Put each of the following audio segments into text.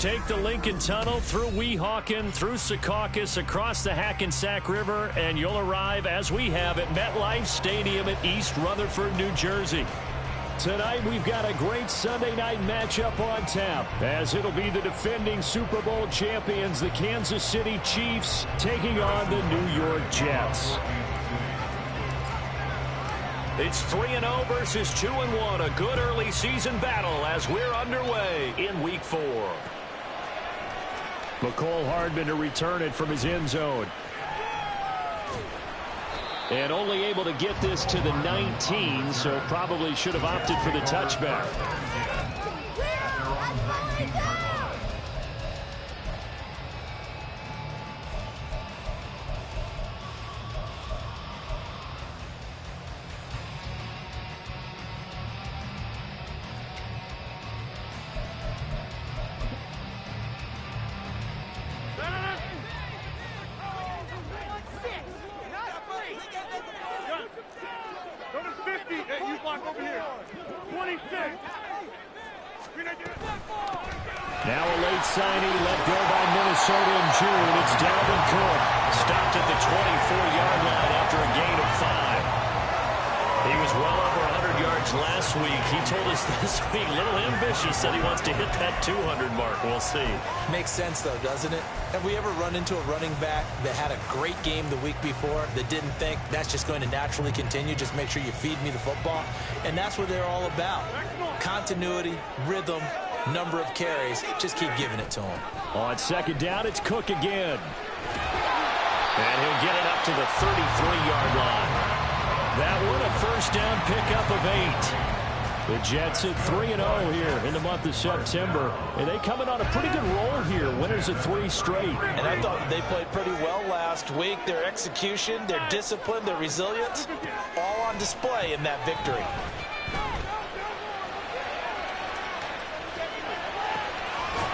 Take the Lincoln Tunnel through Weehawken, through Secaucus, across the Hackensack River, and you'll arrive, as we have, at MetLife Stadium at East Rutherford, New Jersey. Tonight, we've got a great Sunday night matchup on tap, as it'll be the defending Super Bowl champions, the Kansas City Chiefs, taking on the New York Jets. It's 3-0 versus 2-1, a good early season battle as we're underway in Week 4. McCole Hardman to return it from his end zone. And only able to get this to the 19, so probably should have opted for the touchback. Now a late signing let go by Minnesota in June. It's Dalvin Cook. Stopped at the 24-yard line after a gain of 5. He was well over 100 yards last week. He told us this week, a little ambitious, said he wants to hit that 200 mark. We'll see. Makes sense, though, doesn't it? Have we ever run into a running back that had a great game the week before that didn't think that's just going to naturally continue? Just make sure you feed me the football. And that's what they're all about. Continuity, rhythm, number of carries. Just keep giving it to him. On second down, it's Cook again. And he'll get it up to the 33-yard line. That one a first down pickup of 8. The Jets at 3-0 here in the month of September. And they coming on a pretty good roll here. Winners of 3 straight. And I thought they played pretty well last week. Their execution, their discipline, their resilience, all on display in that victory.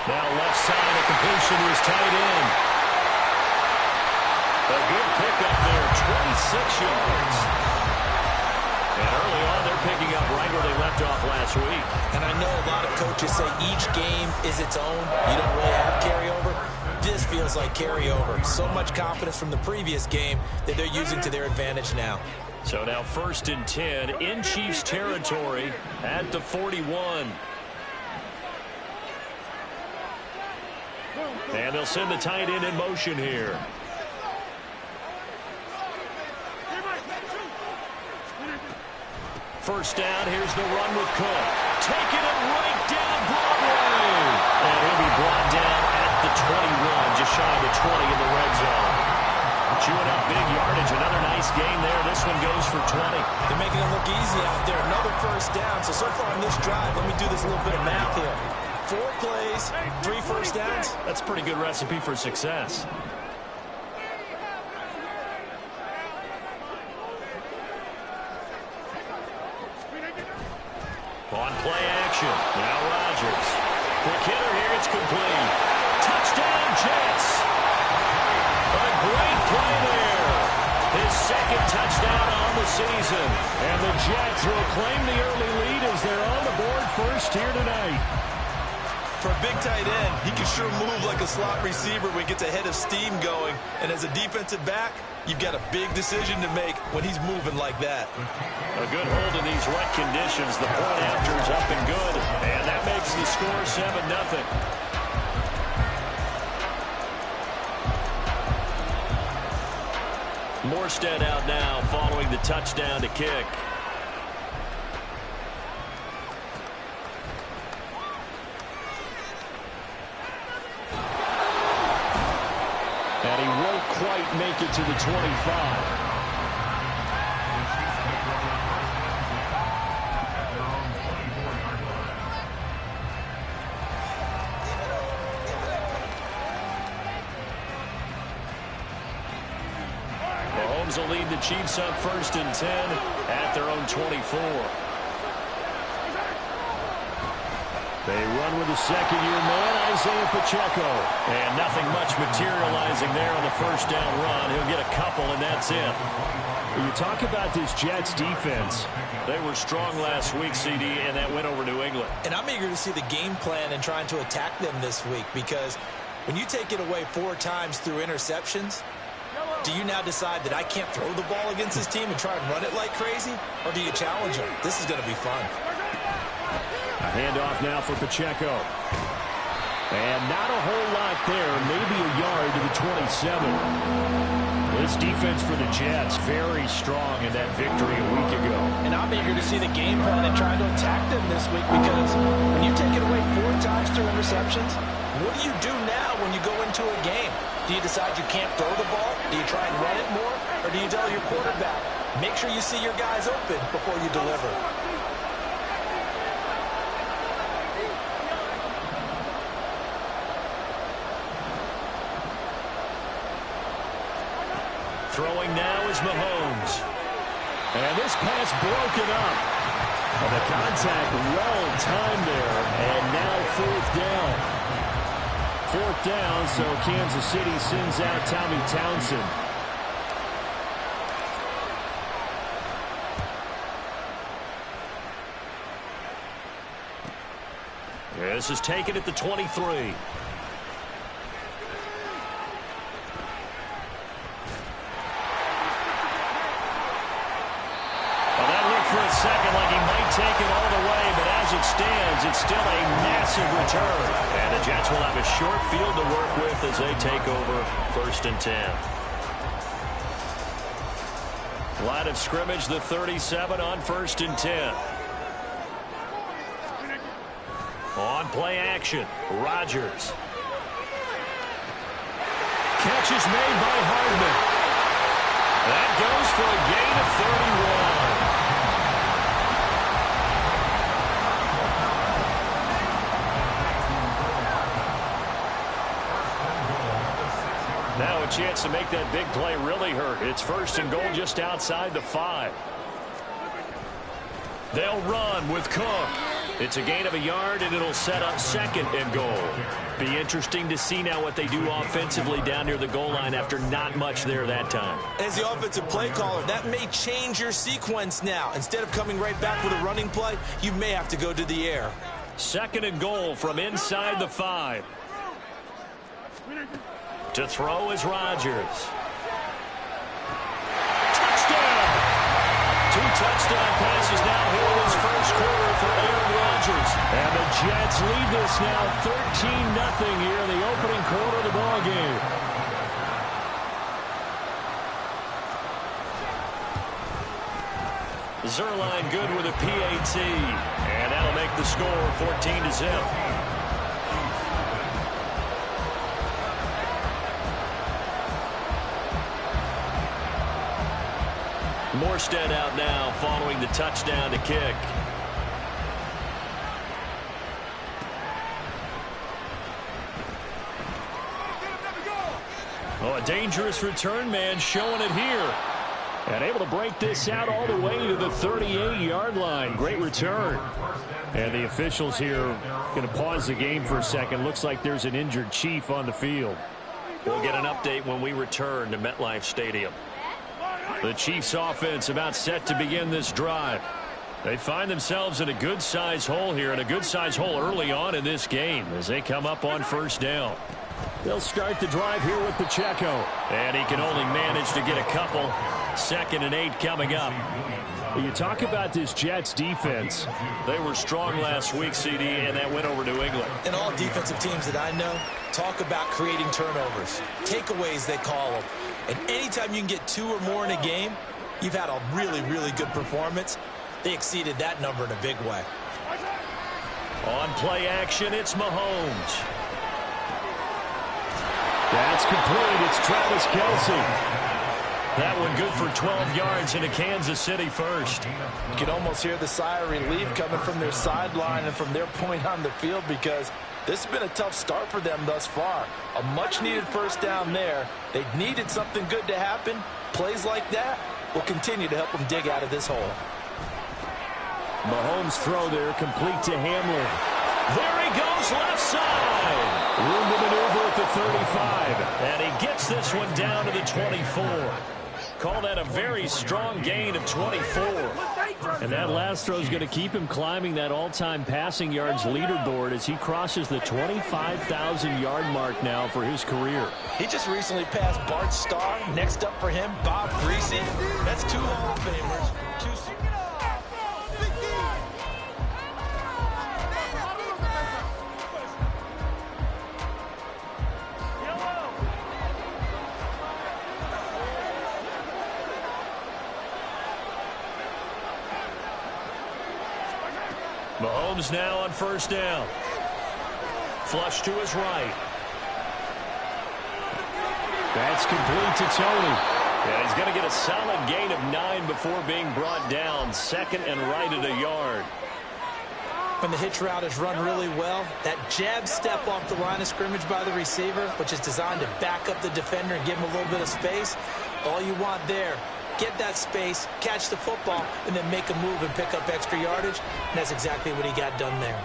Now left side, a completion to his tight end. A good pickup there, 26 yards. And early on, they're picking up right where they left off last week. And I know a lot of coaches say each game is its own. You don't really have carryover. This feels like carryover. So much confidence from the previous game that they're using to their advantage now. So now 1st and 10 in Chiefs territory at the 41. And they'll send the tight end in motion here. First down, here's the run with Cook. Taking it right down Broadway. And he'll be brought down at the 21, just shy of the 20 in the red zone. Chewing up big yardage, another nice gain there. This one goes for 20. They're making it look easy out there. Another first down. So far on this drive, let me do this little bit of math here. 4 plays, 3 first downs. That's a pretty good recipe for success. On play action. Now Rodgers. Quick hitter here. It's complete. Touchdown, Jets. A great play there. His second touchdown on the season. And the Jets will claim the early lead as they're on the board first here tonight. For a big tight end, he can sure move like a slot receiver when he gets a head of steam going. And as a defensive back, you've got a big decision to make when he's moving like that. A good hold in these wet conditions. The point after is up and good. And that makes the score 7-0. Morstead out now following the touchdown to kick. And he won't quite make it to the 25. Mahomes will lead the Chiefs up 1st and 10 at their own 24. They run with the second-year man, Isaiah Pacheco. And nothing much materializing there on the first down run. He'll get a couple, and that's it. When you talk about this Jets defense, they were strong last week, CD, and that went over New England. And I'm eager to see the game plan and trying to attack them this week, because when you take it away 4 times through interceptions, do you now decide that I can't throw the ball against this team and try and run it like crazy? Or do you challenge them? This is going to be fun. A handoff now for Pacheco. And not a whole lot there. Maybe a yard to the 27. This defense for the Jets, very strong in that victory a week ago. And I'm eager to see the game plan and try to attack them this week, because when you take it away 4 times through interceptions, what do you do now when you go into a game? Do you decide you can't throw the ball? Do you try and run it more? Or do you tell your quarterback, make sure you see your guys open before you deliver? Throwing now is Mahomes. And this pass broken up. And the contact well timed there. And now 4th down. 4th down, so Kansas City sends out Tommy Townsend. This is taken at the 23. For a second like he might take it all the way, but as it stands, it's still a massive return. And the Jets will have a short field to work with as they take over 1st and 10. Line of scrimmage, the 37 on 1st and 10. On play action, Rodgers. Catch is made by Hardman. That goes for a gain of 31. Now a chance to make that big play really hurt. It's 1st and goal just outside the 5. They'll run with Cook. It's a gain of a yard, and it'll set up 2nd and goal. Be interesting to see now what they do offensively down near the goal line after not much there that time. As the offensive play caller, that may change your sequence now. Instead of coming right back with a running play, you may have to go to the air. 2nd and goal from inside the 5. To throw is Rodgers. Touchdown! 2 touchdown passes now here in his first quarter for Aaron Rodgers. And the Jets lead this now 13-0 here in the opening quarter of the ballgame. Zerline good with a PAT. And that'll make the score 14-0. Morstead out now following the touchdown to kick. Oh, a dangerous return man showing it here. And able to break this out all the way to the 38-yard line. Great return. And the officials here going to pause the game for a second. Looks like there's an injured Chief on the field. We'll get an update when we return to MetLife Stadium. The Chiefs offense about set to begin this drive. They find themselves in a good-sized hole here, and a good-sized hole early on in this game as they come up on 1st down. They'll start the drive here with Pacheco, and he can only manage to get a couple. 2nd and 8 coming up. When you talk about this Jets defense, they were strong last week, CD, and that went over New England. And all defensive teams that I know talk about creating turnovers. Takeaways, they call them. And anytime you can get 2 or more in a game, you've had a really, really good performance. They exceeded that number in a big way. On play action, it's Mahomes. That's complete. It's Travis Kelce. That one good for 12 yards into Kansas City first. You can almost hear the sigh of relief coming from their sideline and from their point on the field, because this has been a tough start for them thus far. A much-needed 1st down there. They needed something good to happen. Plays like that will continue to help them dig out of this hole. Mahomes' throw there complete to Hamlin. There he goes left side. Room to maneuver at the 35. And he gets this one down to the 24. Call that a very strong gain of 24. And that last throw is going to keep him climbing that all-time passing yards leaderboard as he crosses the 25,000-yard mark now for his career. He just recently passed Bart Starr. Next up for him, Bob Greasy. That's 2 Hall of Famers. Mahomes now on first down. Flush to his right. That's complete to Tony. And he's going to get a solid gain of 9 before being brought down. Second and right at a yard. When the hitch route is run really well, that jab step off the line of scrimmage by the receiver, which is designed to back up the defender and give him a little bit of space, all you want there. Get that space, catch the football, and then make a move and pick up extra yardage. And that's exactly what he got done there.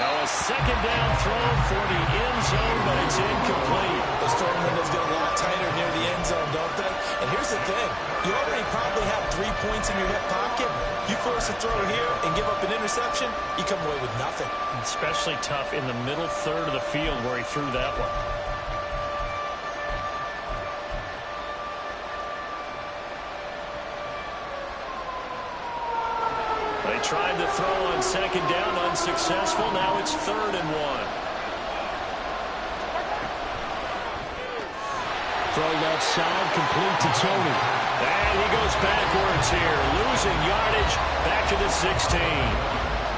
Now a second down throw for the end zone, but it's incomplete. The throwing windows get a lot tighter near the end zone, don't they? And here's the thing. You already probably have 3 points in your hip pocket. You force a throw here and give up an interception, you come away with nothing. Especially tough in the middle third of the field where he threw that one. They tried to throw on second down, unsuccessful. Now it's 3rd and 1. Throw left side, complete to Tony. And he goes backwards here, losing yardage back to the 16.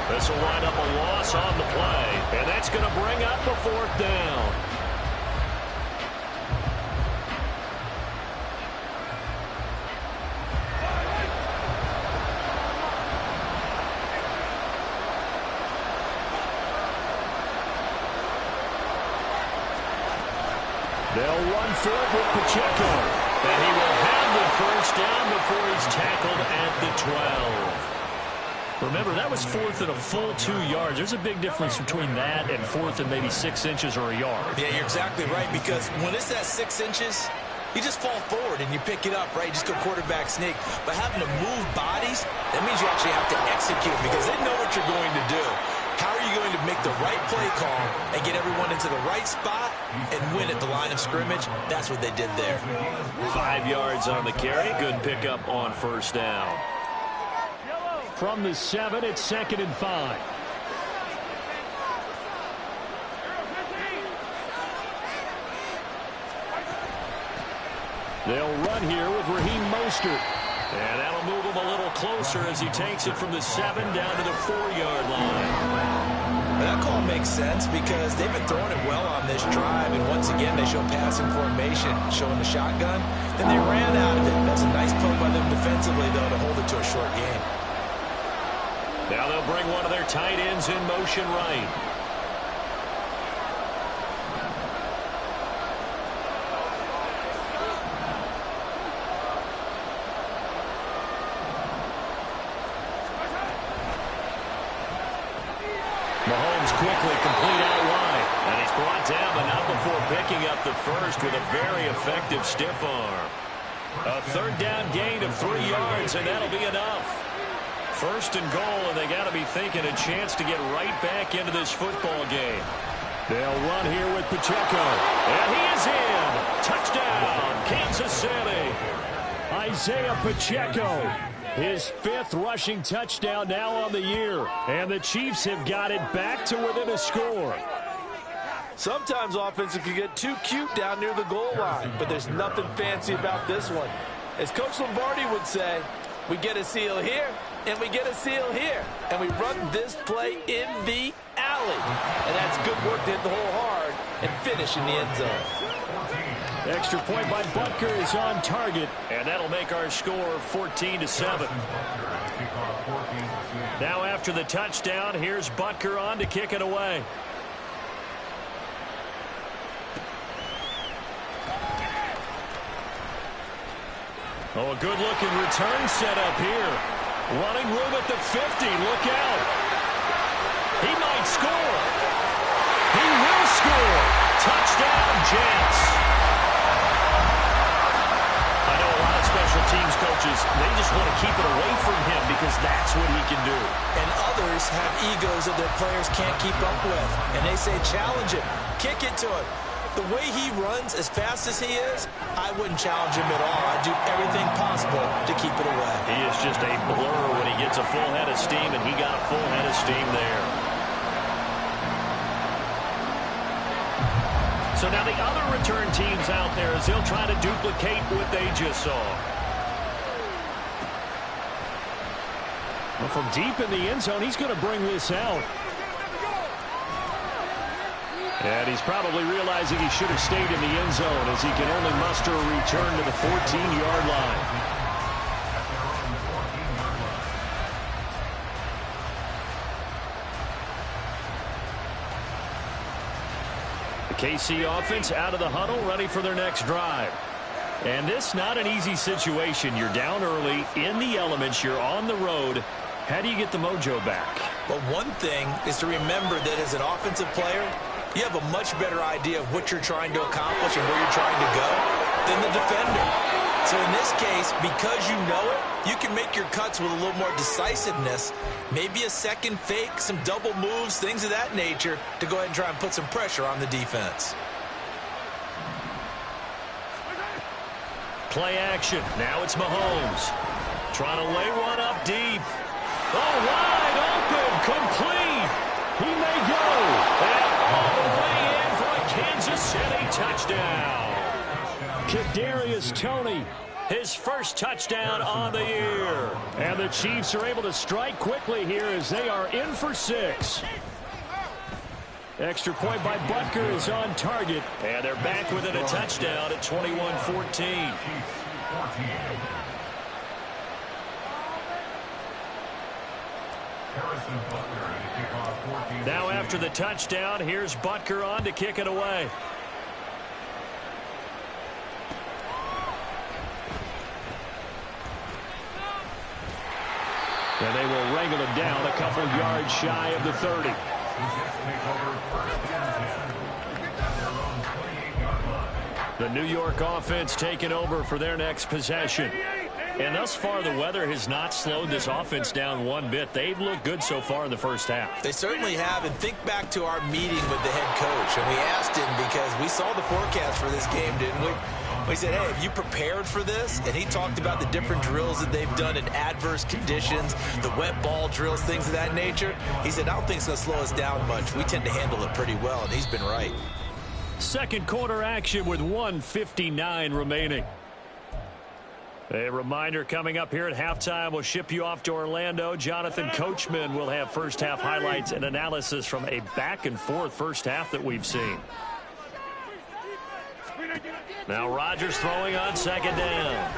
This will wind up a loss on the play, and that's going to bring up a 4th down. They'll run for it with Pacheco. And he will have the first down before he's tackled at the 12. Remember, that was 4th and a full 2 yards. There's a big difference between that and 4th and maybe 6 inches or a yard. Yeah, you're exactly right, because when it's that 6 inches, you just fall forward and you pick it up, right? You just go quarterback sneak. But having to move bodies, that means you actually have to execute because they know what you're going to do. How are you going to make the right play call and get everyone into the right spot and win at the line of scrimmage? That's what they did there. 5 yards on the carry. Good pickup on first down. From the 7, it's 2nd and 5. They'll run here with Raheem Mostert. And that'll move him a little closer as he takes it from the 7 down to the 4-yard line. That call makes sense because they've been throwing it well on this drive. And once again, they show passing formation, showing the shotgun. Then they ran out of it. That's a nice play by them defensively, though, to hold it to a short game. Now they'll bring one of their tight ends in motion right. Mahomes quickly complete out wide. And he's brought down, but not before picking up the first with a very effective stiff arm. A 3rd down gain of 3 yards, and that'll be enough. 1st and goal, and they got to be thinking a chance to get right back into this football game. They'll run here with Pacheco. And he is in. Touchdown, Kansas City. Isaiah Pacheco. His 5th rushing touchdown now on the year. And the Chiefs have got it back to within a score. Sometimes offenses can get too cute down near the goal line, but there's nothing fancy about this one. As Coach Lombardi would say, we get a seal here, and we get a seal here, and we run this play in the alley. And that's good work to hit the hole hard and finish in the end zone. Extra point by Butker is on target, and that'll make our score 14-7. Now after the touchdown, here's Butker on to kick it away. Oh, a good-looking return set up here. Running room at the 50. Look out. He might score. He will score. Touchdown, Jets. I know a lot of special teams coaches, they just want to keep it away from him because that's what he can do. And others have egos that their players can't keep up with. And they say, challenge him. Kick it to him. The way he runs as fast as he is, I wouldn't challenge him at all. I'd do everything possible to keep it away. He is just a blur when he gets a full head of steam, and he got a full head of steam there. So now the other return teams out there as they'll try to duplicate what they just saw. Well, from deep in the end zone, he's going to bring this out. And he's probably realizing he should have stayed in the end zone as he can only muster a return to the 14-yard line. The KC offense out of the huddle, ready for their next drive. And this not an easy situation. You're down early, in the elements, you're on the road. How do you get the mojo back? But one thing is to remember that as an offensive player, you have a much better idea of what you're trying to accomplish and where you're trying to go than the defender. So in this case, because you know it, you can make your cuts with a little more decisiveness, maybe a second fake, some double moves, things of that nature, to go ahead and try and put some pressure on the defense. Play action. Now it's Mahomes. Trying to lay one up deep. Oh, wide open. Complete. He may go. And all the way in for a Kansas City touchdown. Kadarius Toney, his first touchdown on the year. And the Chiefs are able to strike quickly here as they are in for 6. Extra point by Butker is on target. And they're back within a touchdown at 21-14. Now after the touchdown, here's Butker on to kick it away. And they will wrangle him down a couple yards shy of the 30. The New York offense taking over for their next possession. And thus far, the weather has not slowed this offense down one bit. They've looked good so far in the first half. They certainly have. And think back to our meeting with the head coach. And we asked him because we saw the forecast for this game, didn't we? We said, hey, have you prepared for this? And he talked about the different drills that they've done in adverse conditions, the wet ball drills, things of that nature. He said, I don't think it's going to slow us down much. We tend to handle it pretty well, and he's been right. Second quarter action with 1:59 remaining. A reminder coming up here at halftime, we'll ship you off to Orlando. Jonathan Coachman will have first half highlights and analysis from a back and forth first half that we've seen. Now Rodgers throwing on second down.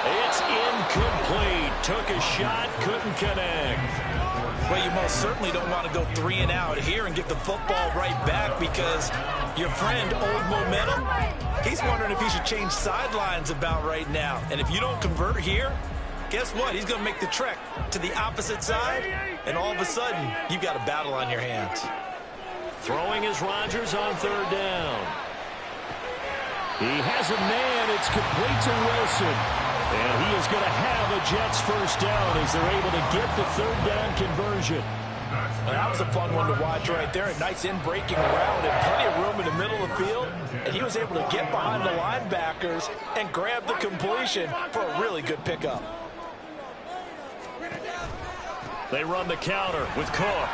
It's incomplete. Took a shot, couldn't connect. Well, you most certainly don't want to go 3 and out here and give the football right back because your friend, Old Momentum, he's wondering if he should change sidelines about right now. And if you don't convert here, guess what? He's going to make the trek to the opposite side, and all of a sudden, you've got a battle on your hands. Throwing is Rodgers on third down. He has a man. It's complete to Wilson. And he is going to have a Jets first down as they're able to get the third down conversion. That was a fun one to watch right there. A nice in-breaking route and plenty of room in the middle of the field. And he was able to get behind the linebackers and grab the completion for a really good pickup. They run the counter with Cook.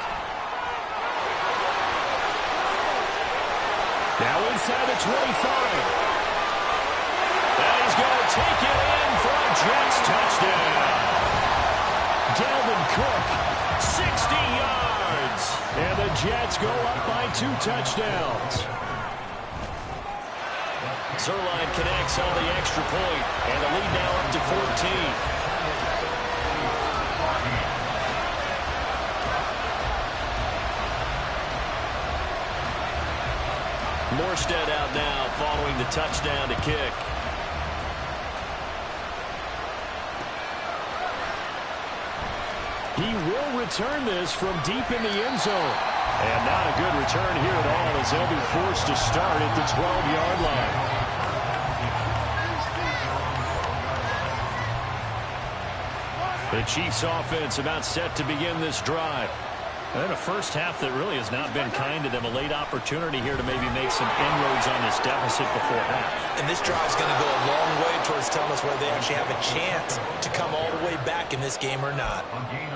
Now inside the 25. And he's going to take it in for a Jets touchdown. Dalvin Cook, 60 yards. And the Jets go up by 2 touchdowns. Zerline connects on the extra point, and the lead now up to 14. Morstead out now following the touchdown to kick. He will return this from deep in the end zone. And not a good return here at all as they'll be forced to start at the 12-yard line. The Chiefs offense about set to begin this drive. And a first half that really has not been kind to them. A late opportunity here to maybe make some inroads on this deficit before half. And this drive is going to go a long way towards telling us whether they actually have a chance to come all the way back in this game or not.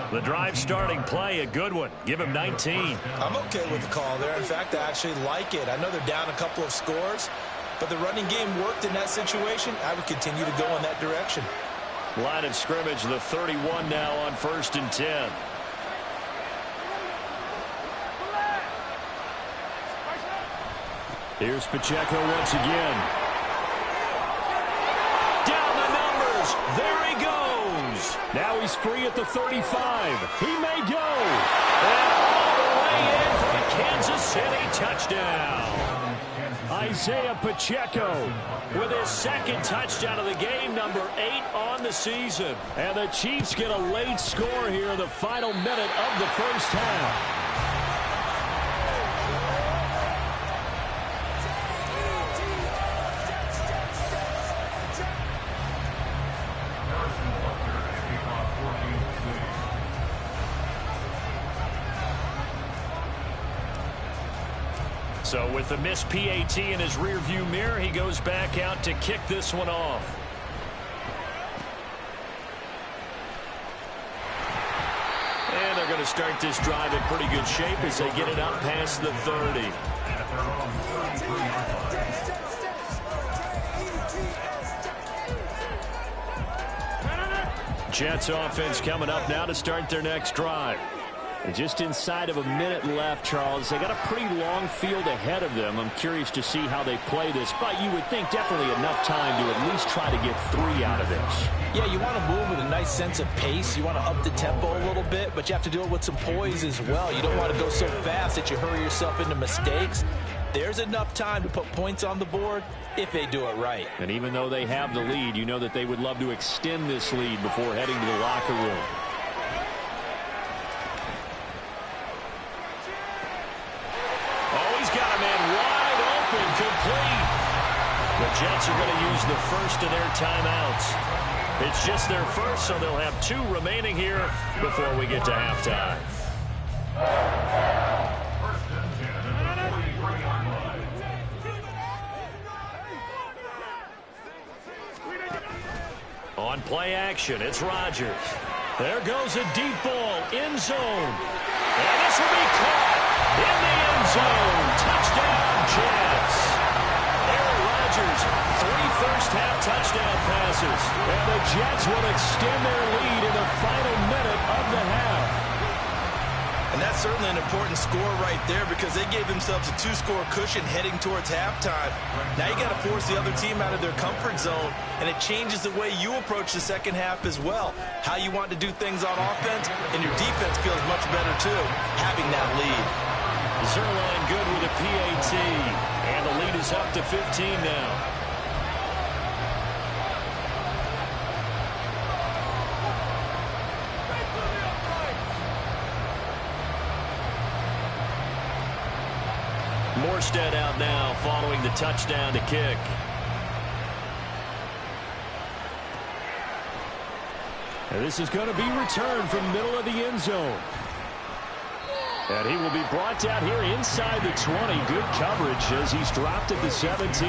The drive starting play, a good one. Give him 19. I'm okay with the call there. In fact, I actually like it. I know they're down a couple of scores, but the running game worked in that situation. I would continue to go in that direction. Line of scrimmage, the 31 now on 1st and 10. Here's Pacheco once again. Down the numbers. There he goes. Now he's free at the 35. He may go. And all the way in for a Kansas City touchdown. Isaiah Pacheco with his second touchdown of the game, number 8 on the season. And the Chiefs get a late score here in the final minute of the first half. So with the missed PAT in his rearview mirror, he goes back out to kick this one off. And they're going to start this drive in pretty good shape as they get it up past the 30. Jets offense coming up now to start their next drive. And just inside of a minute left, Charles. They got a pretty long field ahead of them. I'm curious to see how they play this, but you would think definitely enough time to at least try to get 3 out of this. Yeah, you want to move with a nice sense of pace. You want to up the tempo a little bit, but you have to do it with some poise as well. You don't want to go so fast that you hurry yourself into mistakes. There's enough time to put points on the board if they do it right. And even though they have the lead, you know that they would love to extend this lead before heading to the locker room. Complete. The Jets are going to use the first of their timeouts. It's just their first, so they'll have 2 remaining here before we get to halftime. On play action, it's Rodgers. There goes a deep ball, end zone. And this will be caught in the end zone. Touchdown, Jets. Aaron Rodgers, 3 first-half touchdown passes. And the Jets will extend their lead in the final minute of the half. And that's certainly an important score right there because they gave themselves a 2-score cushion heading towards halftime. Now you got to force the other team out of their comfort zone, and it changes the way you approach the second half as well. How you want to do things on offense, and your defense feels much better too, having that lead. Zerline good with a PAT, and the lead is up to 15 now. Morstead out now following the touchdown to kick. And this is going to be returned from middle of the end zone. And he will be brought down here inside the 20. Good coverage as he's dropped at the 17.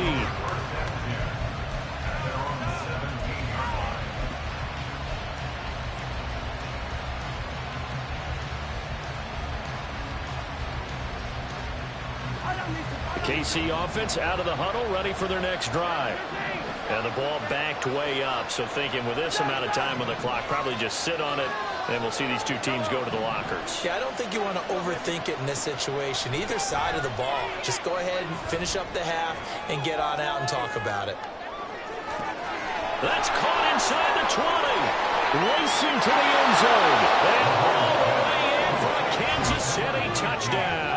KC offense out of the huddle, ready for their next drive. And the ball backed way up, so thinking with this amount of time on the clock, probably just sit on it, and we'll see these 2 teams go to the lockers. Yeah, I don't think you want to overthink it in this situation. Either side of the ball. Just go ahead and finish up the half and get on out and talk about it. That's caught inside the 20. Racing to the end zone. And all the way in for a Kansas City touchdown.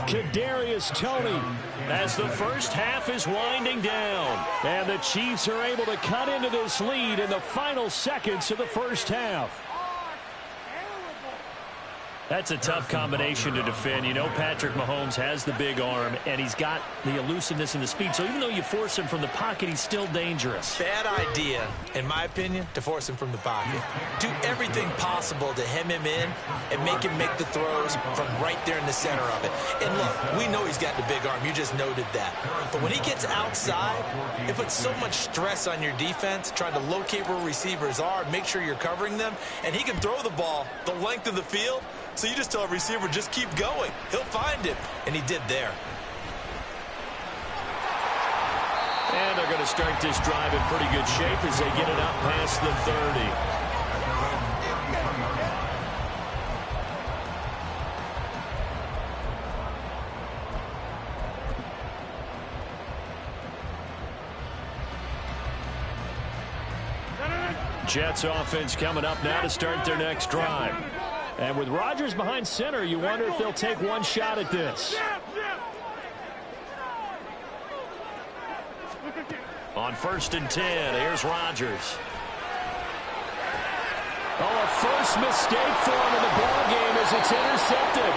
Kadarius Toney as the first half is winding down. And the Chiefs are able to cut into this lead in the final seconds of the first half. That's a tough combination to defend. You know Patrick Mahomes has the big arm, and he's got the elusiveness and the speed. So even though you force him from the pocket, he's still dangerous. Bad idea, in my opinion, to force him from the pocket. Do everything possible to hem him in and make him make the throws from right there in the center of it. And look, we know he's got the big arm. You just noted that. But when he gets outside, it puts so much stress on your defense, trying to locate where receivers are, make sure you're covering them, and he can throw the ball the length of the field. So you just tell a receiver, just keep going. He'll find it, and he did there. And they're going to start this drive in pretty good shape as they get it up past the 30. Jets offense coming up now to start their next drive. And with Rodgers behind center, you wonder if they'll take one shot at this. On 1st and 10, here's Rodgers. Oh, a first mistake for him in the ballgame as it's intercepted.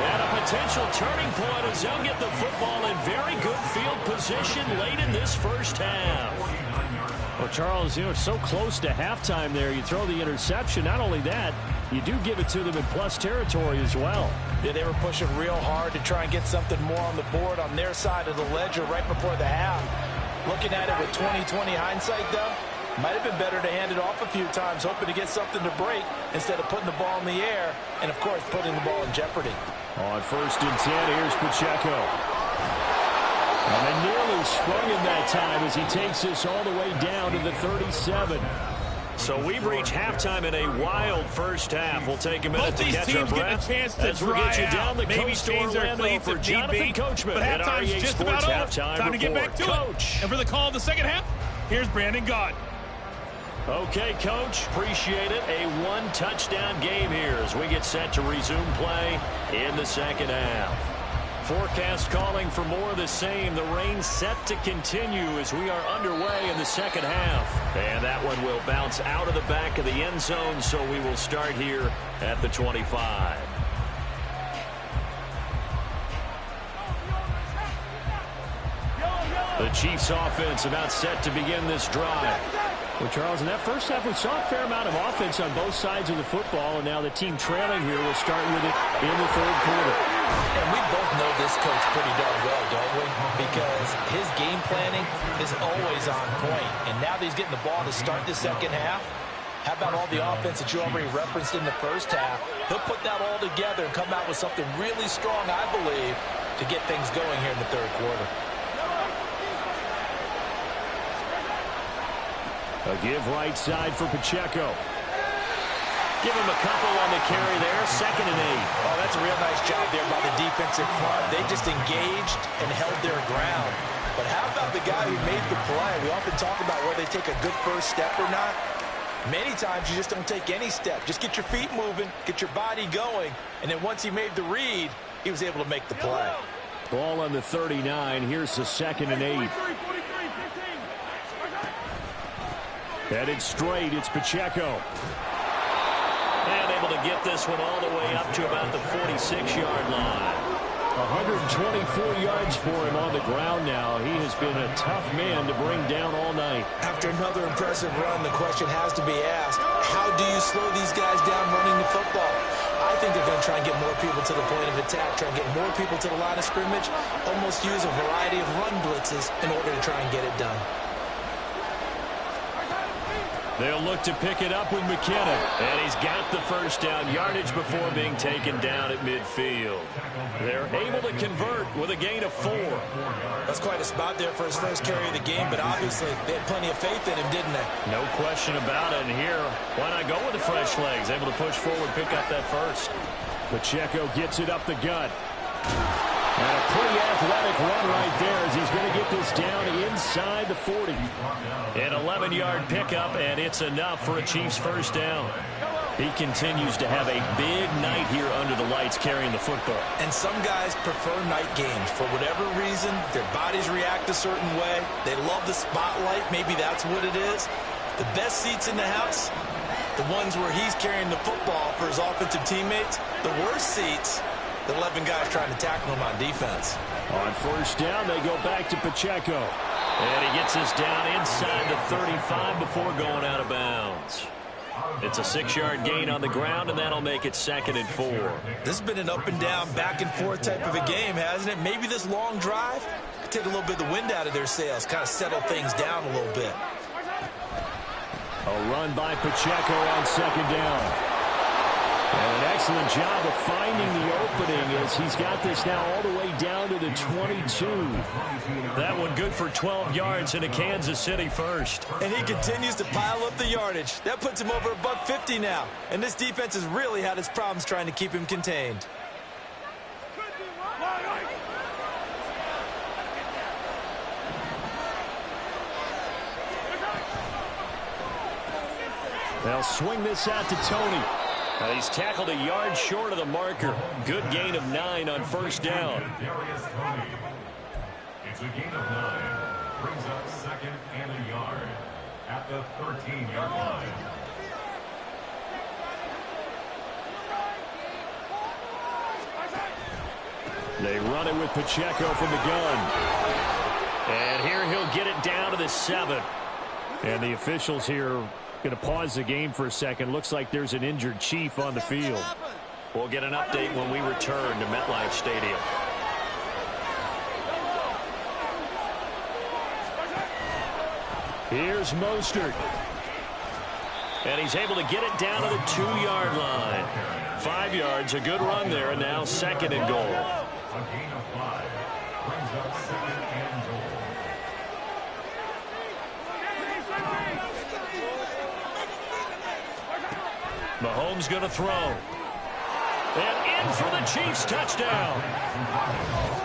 And a potential turning point as they'll get the football in very good field position late in this first half. Well, Charles, you know, it's so close to halftime there. You throw the interception. Not only that, you do give it to them in plus territory as well. Yeah, they were pushing real hard to try and get something more on the board on their side of the ledger right before the half. Looking at it with 20/20 hindsight, though, might have been better to hand it off a few times, hoping to get something to break instead of putting the ball in the air and, of course, putting the ball in jeopardy. On 1st and 10, here's Pacheco. And they nearly sprung him that time as he takes this all the way down to the 37. So we've reached halftime in a wild first half. We'll take a minute to catch our breath as we get you down the coast to Orlando for Jonathan Coachman at REA Sports Halftime Time to get Report. back to Coach. it. And for the call of the second half, here's Brandon Gott. Okay, Coach, appreciate it. A one-touchdown game here as we get set to resume play in the second half. Forecast calling for more of the same. The rain set to continue as we are underway in the second half. And that one will bounce out of the back of the end zone, so we will start here at the 25. The Chiefs offense about set to begin this drive. Well, Charles, in that first half, we saw a fair amount of offense on both sides of the football, and now the team trailing here will start with it in the third quarter. And we both know this coach pretty darn well, don't we? Because his game planning is always on point. And now that he's getting the ball to start the second half, how about all the offense that you already referenced in the first half? He'll put that all together and come out with something really strong, I believe, to get things going here in the third quarter. A give right side for Pacheco. Give him a couple on the carry there. 2nd and 8. Oh, that's a real nice job there by the defensive front. They just engaged and held their ground. But how about the guy who made the play? We often talk about whether they take a good first step or not. Many times you just don't take any step. Just get your feet moving, get your body going, and then once he made the read, he was able to make the play. Ball on the 39. Here's the 2nd and 8. Headed straight, it's Pacheco. And able to get this one all the way up to about the 46-yard line. 124 yards for him on the ground now. He has been a tough man to bring down all night. After another impressive run, the question has to be asked, how do you slow these guys down running the football? I think they're going to try and get more people to the point of attack, try and get more people to the line of scrimmage, almost use a variety of run blitzes in order to try and get it done. They'll look to pick it up with McKinnon. And he's got the first down yardage before being taken down at midfield. They're able to convert with a gain of 4. That's quite a spot there for his first carry of the game, but obviously they had plenty of faith in him, didn't they? No question about it. And here, why not go with the fresh legs? Able to push forward, pick up that first. Pacheco gets it up the gut. And a pretty athletic run right there as he's going to get this down inside the 40. An 11-yard pickup, and it's enough for a Chiefs first down. He continues to have a big night here under the lights carrying the football. And some guys prefer night games. For whatever reason, their bodies react a certain way. They love the spotlight. Maybe that's what it is. The best seats in the house, The ones where he's carrying the football for his offensive teammates, the worst seats, the 11 guys trying to tackle him on defense. On first down, they go back to Pacheco. And he gets this down inside the 35 before going out of bounds. It's a 6-yard gain on the ground, and that'll make it 2nd and 4. This has been an up-and-down, back-and-forth type of a game, hasn't it? Maybe this long drive could take a little bit of the wind out of their sails, kind of settle things down a little bit. A run by Pacheco on 2nd down. And an excellent job of finding the opening as he's got this now all the way down to the 22. That one good for 12 yards into Kansas City first. And he continues to pile up the yardage. That puts him over $150 now. And this defense has really had its problems trying to keep him contained. They'll swing this out to Tony. He's tackled a yard short of the marker. Good gain of 9 on first down. It's a gain of 9. Brings up 2nd and a yard at the 13-yard line. They run it with Pacheco from the gun. And here he'll get it down to the 7. And the officials here going to pause the game for a second. Looks like there's an injured Chief on the field. We'll get an update when we return to MetLife Stadium. Here's Mostert. And he's able to get it down to the 2-yard line. 5 yards, a good run there, and now 2nd and goal. A gain of 5. Brings up 2nd and goal. Mahomes going to throw. And in for the Chiefs touchdown.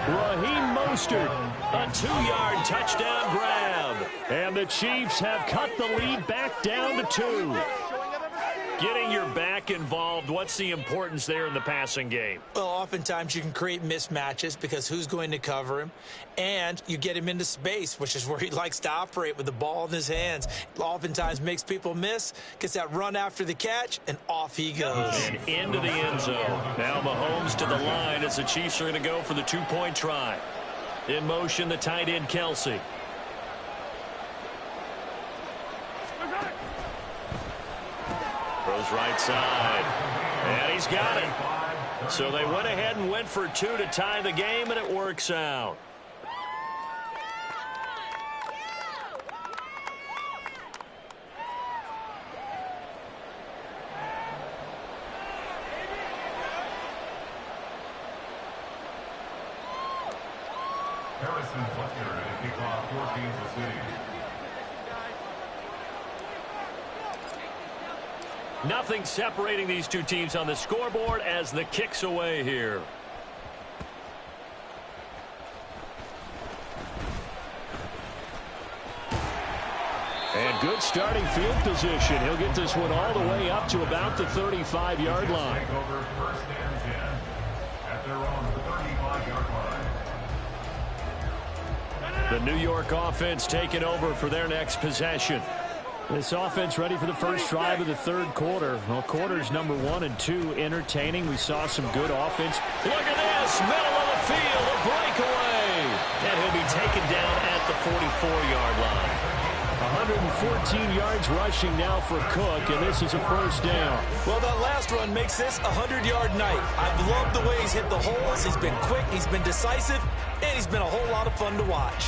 Raheem Mostert, a 2-yard touchdown grab. And the Chiefs have cut the lead back down to 2. Getting your back involved, what's the importance there in the passing game? Well, oftentimes you can create mismatches because who's going to cover him? And you get him into space, which is where he likes to operate with the ball in his hands. Oftentimes makes people miss, gets that run after the catch, and off he goes. And into the end zone. Now Mahomes to the line as the Chiefs are going to go for the 2-point try. In motion, the tight end, Kelsey. Throws right side. And he's got it. So they went ahead and went for 2 to tie the game, and it works out. Harrison Butker to kick off for Kansas City. Nothing separating these two teams on the scoreboard as the kick's away here. And good starting field position. He'll get this one all the way up to about the 35-yard line. Take over 1st and 10 at their own 35-yard line. The New York offense taking over for their next possession. This offense ready for the first drive of the 3rd quarter. Well, quarters number 1 and 2 entertaining. We saw some good offense. Look at this, middle of the field, a breakaway. And he'll be taken down at the 44-yard line. 114 yards rushing now for Cook, and this is a first down. Well, that last run makes this a 100-yard night. I've loved the way he's hit the holes. He's been quick, he's been decisive, and he's been a whole lot of fun to watch.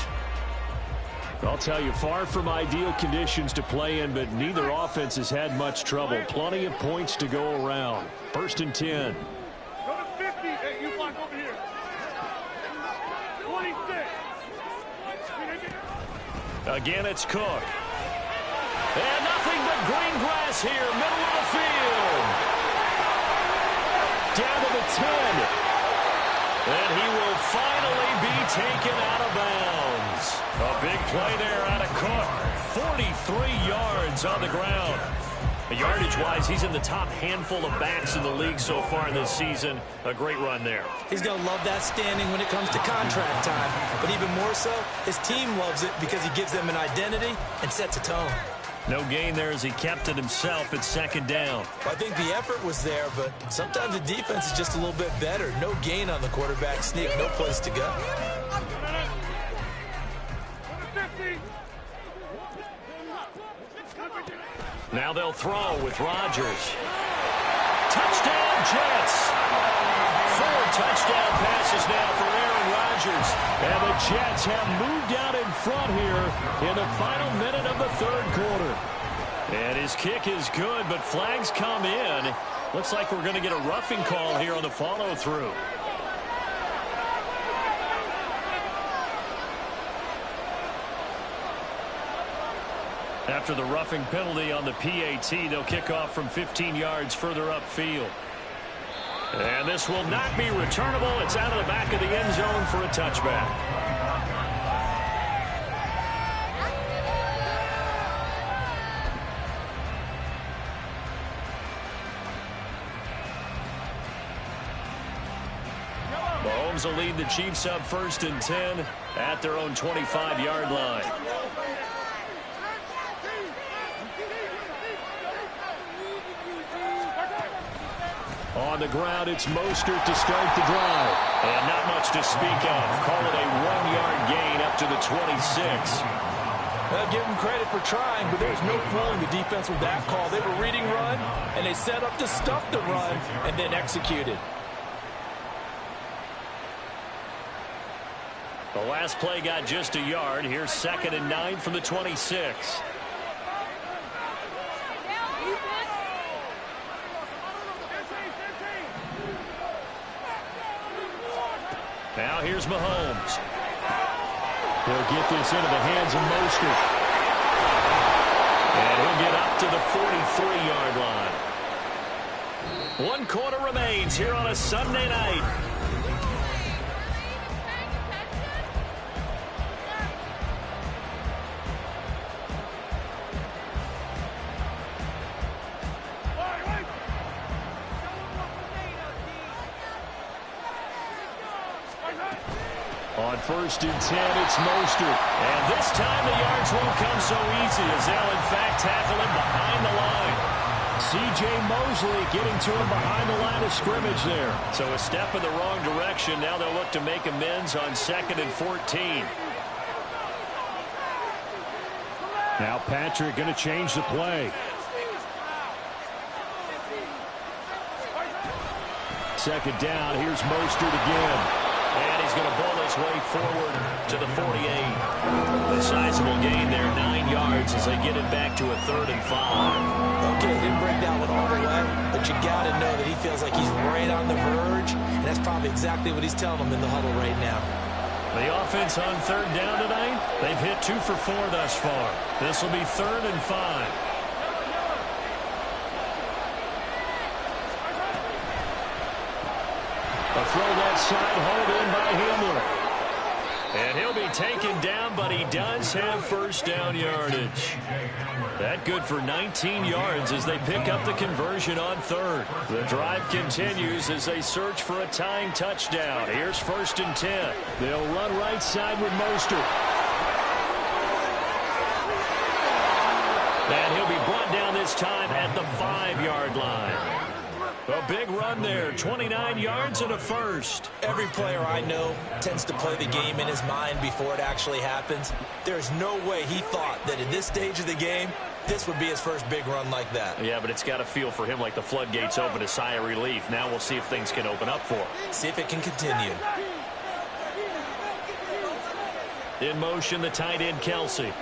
I'll tell you, far from ideal conditions to play in, but neither offense has had much trouble. Plenty of points to go around. 1st and 10. Go to 50. Hey, you block over here. 26. Again, it's Cook. And nothing but green grass here, middle of the field. Down to the 10. And he will finally be taken out of bounds. A big play there out of Cook. 43 yards on the ground. Yardage-wise, he's in the top handful of backs in the league so far this season. A great run there. He's going to love that standing when it comes to contract time. But even more so, his team loves it because he gives them an identity and sets a tone. No gain there as he kept it himself at second down. I think the effort was there, but sometimes the defense is just a little bit better. No gain on the quarterback sneak, no place to go. Now they'll throw with Rodgers. Touchdown, Jets. 4 touchdown passes now for Aaron Rodgers. And the Jets have moved out in front here in the final minute of the third quarter. And his kick is good, but flags come in. Looks like we're going to get a roughing call here on the follow-through. After the roughing penalty on the PAT, they'll kick off from 15 yards further upfield. And this will not be returnable. It's out of the back of the end zone for a touchback. Mahomes will lead the Chiefs up 1st and 10 at their own 25-yard line. On the ground, it's Mostert to start the drive. And not much to speak of. Call it a 1-yard gain up to the 26. Well, give them credit for trying, but there's no fooling the defense with that call. They were reading run, and they set up to stuff the run, and then executed. The last play got just a yard. Here's 2nd and 9 from the 26. Now here's Mahomes. He'll get this into the hands of Mostert. And he'll get up to the 43-yard line. 1 quarter remains here on a Sunday night. On 1st and 10, it's Mostert. And this time the yards won't come so easy as they'll, in fact, tackle him behind the line. C.J. Mosley getting to him behind the line of scrimmage there. So a step in the wrong direction. Now they'll look to make amends on 2nd and 14. Now Patrick going to change the play. 2nd down. Here's Mostert again. And he's going to bowl his way forward to the 48. A sizable gain there, 9 yards as they get it back to a 3rd and 5. Okay, didn't break that one all the way, but you got to know that he feels like he's right on the verge, and that's probably exactly what he's telling them in the huddle right now. The offense on 3rd down tonight, they've hit 2 for 4 thus far. This will be 3rd and 5. A throw left side, hauled in by Himmler. And he'll be taken down, but he does have 1st down yardage. That good for 19 yards as they pick up the conversion on 3rd. The drive continues as they search for a tying touchdown. Here's 1st and 10. They'll run right side with Mostert. And he'll be brought down this time at the 5-yard line. A big run there, 29 yards and a 1st. Every player I know tends to play the game in his mind before it actually happens. There's no way he thought that at this stage of the game, this would be his first big run like that. Yeah, but it's got to feel for him like the floodgates open, a sigh of relief. Now we'll see if things can open up for him. See if it can continue. In motion, the tight end, Kelsey.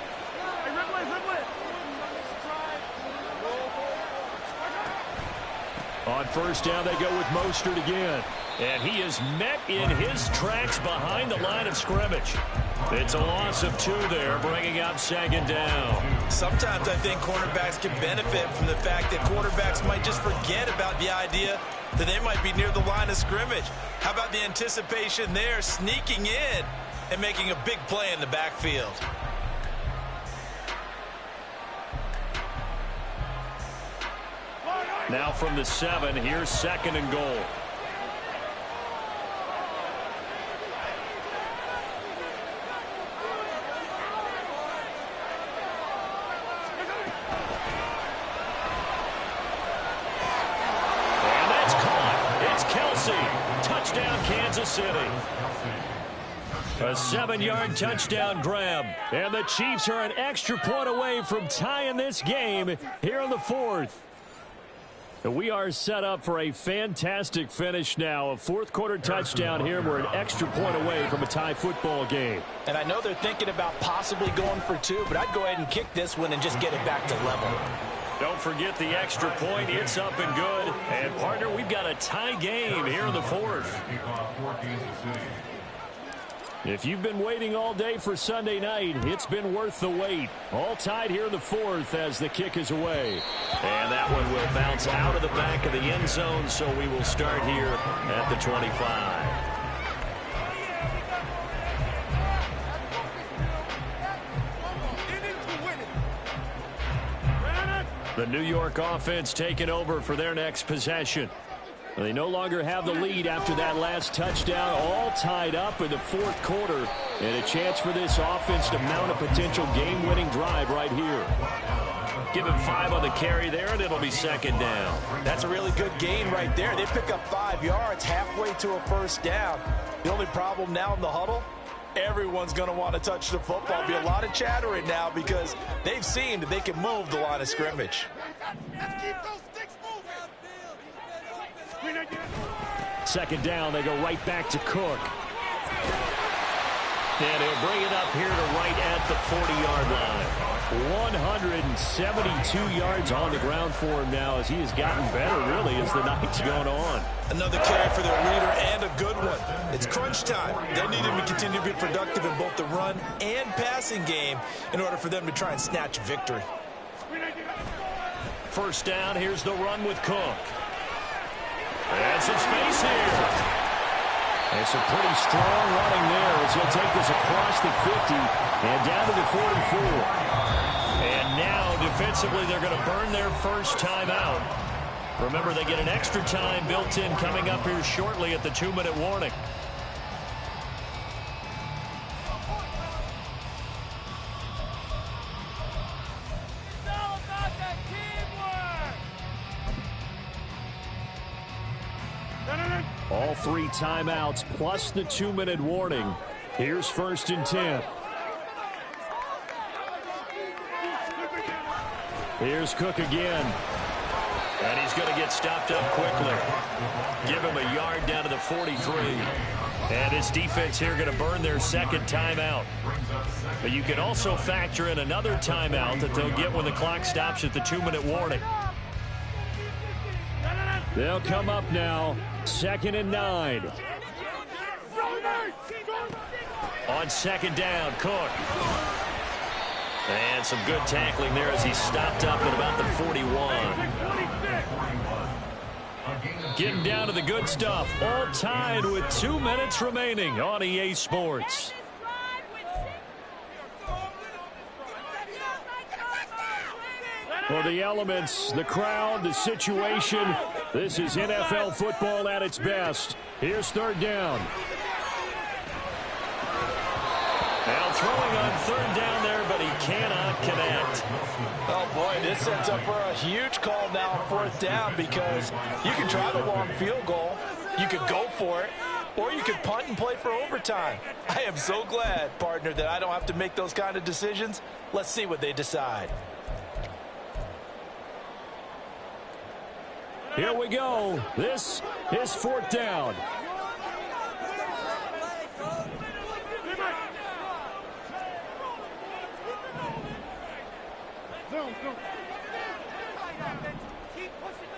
On 1st down, they go with Mostert again. And he is met in his tracks behind the line of scrimmage. It's a loss of 2 there, bringing up 2nd down. Sometimes I think cornerbacks can benefit from the fact that quarterbacks might just forget about the idea that they might be near the line of scrimmage. How about the anticipation there, sneaking in and making a big play in the backfield? Now from the 7, here's 2nd and goal. City. A 7-yard touchdown grab. And the Chiefs are an extra point away from tying this game here in the fourth. We are set up for a fantastic finish now. A fourth-quarter touchdown here. We're an extra point away from a tie football game. And I know they're thinking about possibly going for 2, but I'd go ahead and kick this one and just get it back to level. Don't forget the extra point. It's up and good. And, partner, we've got a tie game here in the fourth. If you've been waiting all day for Sunday night, it's been worth the wait. All tied here in the fourth as the kick is away. And that one will bounce out of the back of the end zone, so we will start here at the 25. The New York offense taking over for their next possession. They no longer have the lead after that last touchdown, all tied up in the fourth quarter, and a chance for this offense to mount a potential game-winning drive right here. Give him 5 on the carry there, and it'll be second down. That's a really good gain right there. They pick up 5 yards halfway to a first down. The only problem now in the huddle, everyone's going to want to touch the football. Be a lot of chattering now because they've seen that they can move the line of scrimmage. Let's keep those sticks moving. Second down, they go right back to Cook. And he'll bring it up here to right at the 40-yard line. 172 yards on the ground for him now as he has gotten better, really, as the night's going on. Another carry for their leader and a good one. It's crunch time. They need him to continue to be productive in both the run and passing game in order for them to try and snatch victory. First down, here's the run with Cook. And some space here. And some pretty strong running there as he'll take this across the 50 and down to the 44. And now, defensively, they're going to burn their first timeout. Remember, they get an extra time built in coming up here shortly at the 2-minute warning. All 3 timeouts plus the 2-minute warning. Here's first and 10. Here's Cook again. And he's going to get stopped up quickly. Give him a yard down to the 43. And his defense here going to burn their second timeout. But you can also factor in another timeout that they'll get when the clock stops at the 2-minute warning. They'll come up now, 2nd and 9. On second down, Cook. And some good tackling there as he stopped up at about the 41. Getting down to the good stuff. All tied with 2 minutes remaining on EA Sports. For the elements, the crowd, the situation, this is NFL football at its best. Here's third down. Now throwing on third down there, but he cannot connect. Oh, boy, this sets up for a huge call now on fourth down because you can try the long field goal, you could go for it, or you could punt and play for overtime. I am so glad, partner, that I don't have to make those kind of decisions. Let's see what they decide. Here we go. This is fourth down.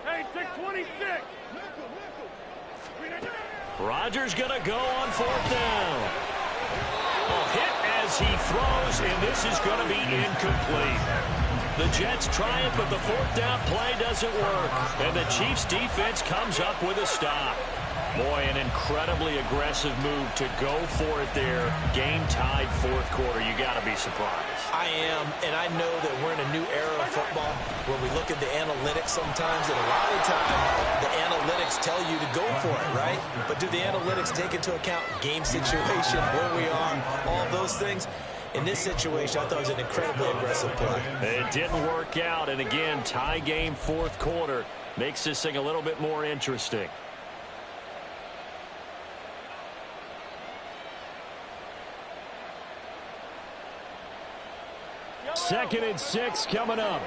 Hey, take 26. Rodgers going to go on fourth down. A hit as he throws, and this is going to be incomplete. The Jets try it, but the fourth down play doesn't work. And the Chiefs defense comes up with a stop. Boy, an incredibly aggressive move to go for it there. Game tied fourth quarter. You got to be surprised. I am, and I know that we're in a new era of football where we look at the analytics sometimes, and a lot of times the analytics tell you to go for it, right? But do the analytics take into account game situation, where we are, all those things? In this situation, I thought it was an incredibly aggressive play. It didn't work out, and again, tie game fourth quarter makes this thing a little bit more interesting. 2nd and 6 coming up.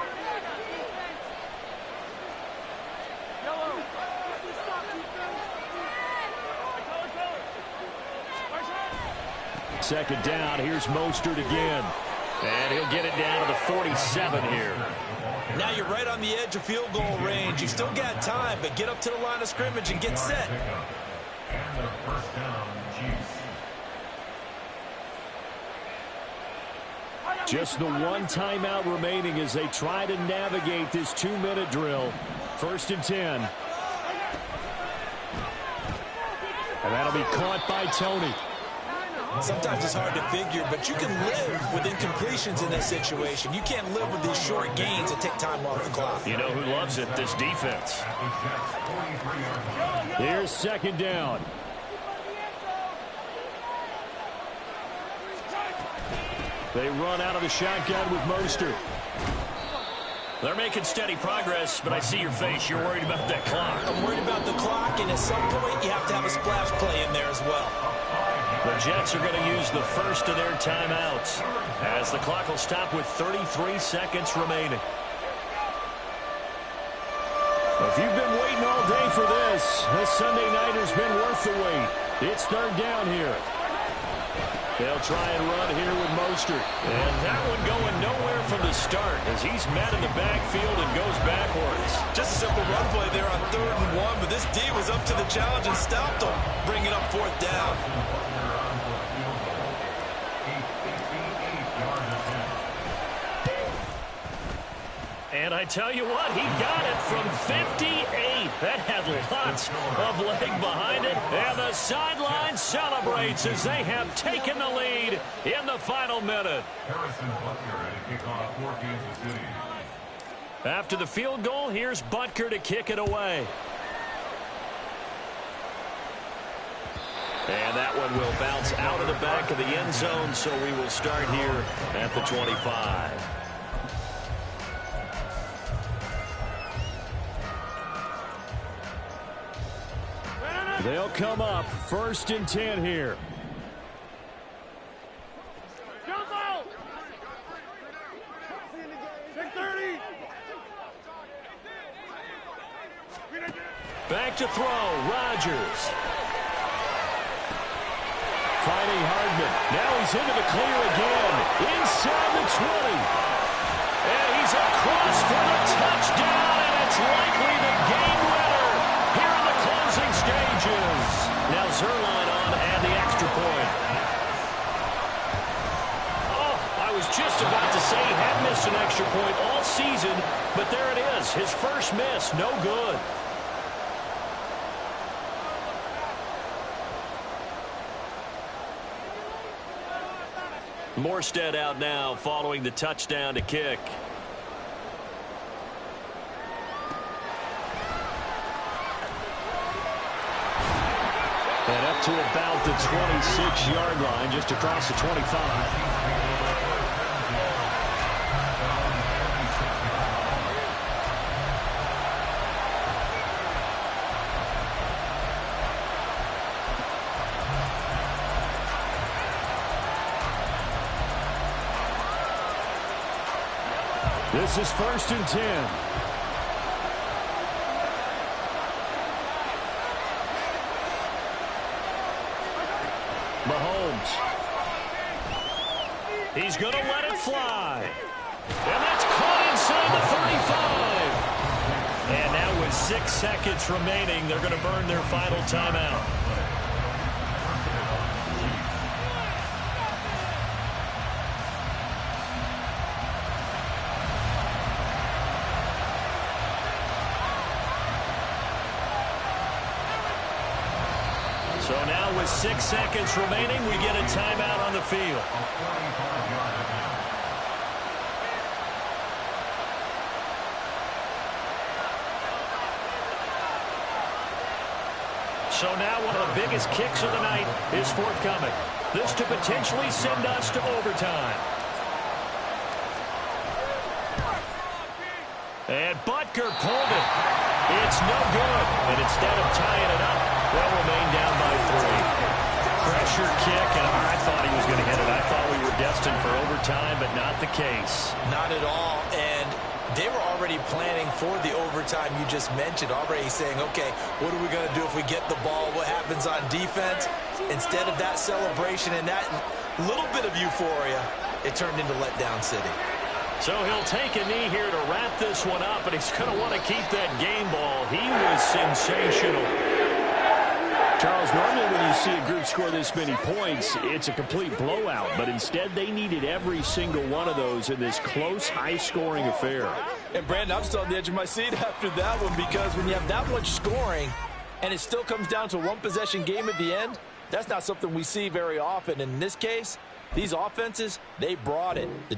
Second down, here's Mostert again. And he'll get it down to the 47 here. Now you're right on the edge of field goal range. You've still got time, but get up to the line of scrimmage and get set. And the first down, Chiefs. Just the one timeout remaining as they try to navigate this 2-minute drill. 1st and 10. And that'll be caught by Tony. Sometimes it's hard to figure, but you can live with incompletions in this situation. You can't live with these short gains that take time off the clock. You know who loves it? This defense. Here's 2nd down. They run out of the shotgun with Mostert. They're making steady progress, but I see your face. You're worried about that clock. I'm worried about the clock, and at some point, you have to have a splash play in there as well. The Jets are going to use the first of their timeouts as the clock will stop with 33 seconds remaining. If you've been waiting all day for this Sunday night has been worth the wait. It's 3rd down here. They'll try and run here with Mostert. And that one going nowhere from the start as he's met in the backfield and goes backwards. Just a simple run play there on 3rd and 1, but this D was up to the challenge and stopped him, bringing up 4th down. And I tell you what, he got it from 58. That had lots of leg behind it. And the sideline celebrates as they have taken the lead in the final minute. Harrison Butker to kick off for Kansas City. After the field goal, here's Butker to kick it away. And that one will bounce out of the back of the end zone, so we will start here at the 25. They'll come up 1st and 10 here. Back to throw, Rodgers. Finding Hardman. Now he's into the clear again. Inside the 20. And he's across for the touchdown, and it's likely the game winner here in the closing stages. Now Zerline on and the extra point. Oh, I was just about to say he had missed an extra point all season, but there it is. His first miss, no good. Morstead out now following the touchdown to kick. And up to about the 26-yard line, just across the 25. This is 1st and 10. Mahomes. He's going to let it fly. And that's caught inside the 35. And now with 6 seconds remaining, they're going to burn their final timeout. So now with 6 seconds remaining, we get a timeout on the field. So now one of the biggest kicks of the night is forthcoming. This to potentially send us to overtime. And Butker pulled it. It's no good. And instead of tying it up, they'll remain down by 3. Pressure kick, and I thought he was going to hit it. I thought we were destined for overtime. overtime, but not the case. Not at all, and they were already planning for the overtime you just mentioned, already saying, okay, what are we going to do if we get the ball? What happens on defense? Instead of that celebration and that little bit of euphoria, it turned into letdown city. So he'll take a knee here to wrap this one up, and he's going to want to keep that game ball. He was sensational. Charles, normally when you see a group score this many points, it's a complete blowout. But instead, they needed every single one of those in this close, high-scoring affair. And, Brandon, I'm still on the edge of my seat after that one, because when you have that much scoring and it still comes down to a one-possession game at the end, that's not something we see very often. In this case, these offenses, they brought it. The